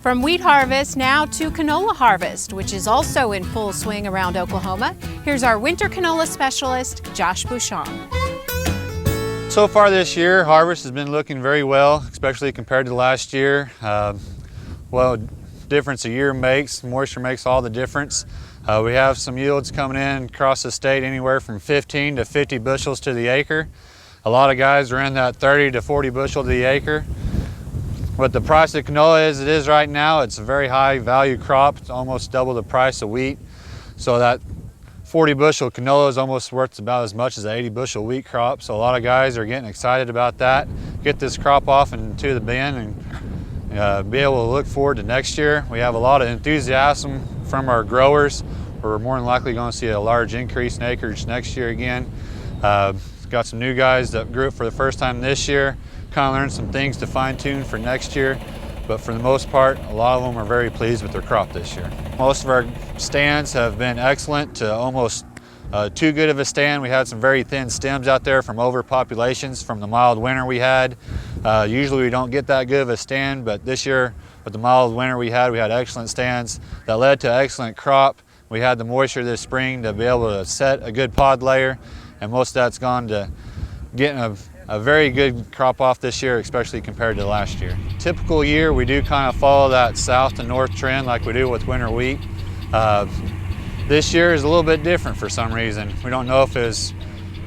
From wheat harvest now to canola harvest, which is also in full swing around Oklahoma. Here's our winter canola specialist, Josh Bushong. So far this year, harvest has been looking very well, especially compared to last year. Well, difference a year makes, moisture makes all the difference. We have some yields coming in across the state anywhere from 15 to 50 bushels to the acre. A lot of guys are in that 30 to 40 bushel to the acre. What the price of canola as it is right now, it's a very high value crop. It's almost double the price of wheat. So that 40 bushel canola is almost worth about as much as an 80 bushel wheat crop. So a lot of guys are getting excited about that. Get this crop off into the bin and be able to look forward to next year. We have a lot of enthusiasm from our growers. We're more than likely going to see a large increase in acreage next year again. Got some new guys that grew it for the first time this year. Kind of learned some things to fine tune for next year, but for the most part, a lot of them are very pleased with their crop this year. Most of our stands have been excellent to almost too good of a stand. We had some very thin stems out there from overpopulations from the mild winter we had. Usually we don't get that good of a stand, but this year with the mild winter we had excellent stands that led to excellent crop. We had the moisture this spring to be able to set a good pod layer, and most of that's gone to getting a very good crop off this year, especially compared to last year. Typical year, we do kind of follow that south to north trend like we do with winter wheat. This year is a little bit different for some reason. We don't know if it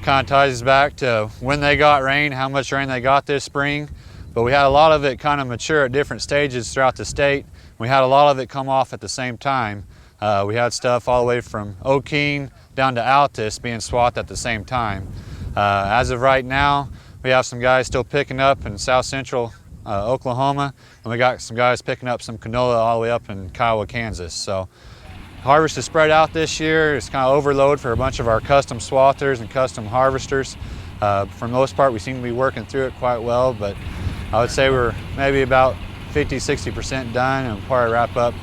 kind of ties back to when they got rain, how much rain they got this spring, but we had a lot of it kind of mature at different stages throughout the state. We had a lot of it come off at the same time. We had stuff all the way from O'Keene down to Altus being swathed at the same time. As of right now, we have some guys still picking up in south central Oklahoma, and we got some guys picking up some canola all the way up in Kiowa, Kansas. So harvest is spread out this year. It's kind of overload for a bunch of our custom swathers and custom harvesters. For the most part, we seem to be working through it quite well, but I would say we're maybe about 50–60% done, and we'll probably wrap up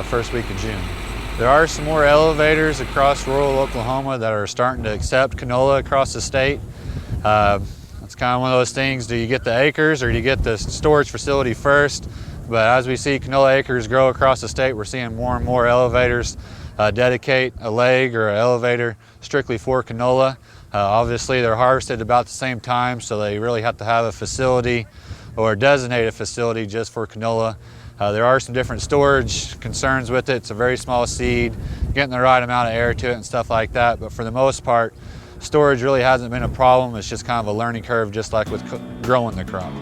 first week of June. There are some more elevators across rural Oklahoma that are starting to accept canola across the state. It's kind of one of those things, do you get the acres or do you get the storage facility first? But as we see canola acres grow across the state, we're seeing more and more elevators dedicate a leg or an elevator strictly for canola. Obviously they're harvested about the same time, so they really have to have a facility or designate a facility just for canola. There are some different storage concerns with it. It's a very small seed, getting the right amount of air to it and stuff like that, but for the most part, storage really hasn't been a problem. It's just kind of a learning curve, just like with growing the crop.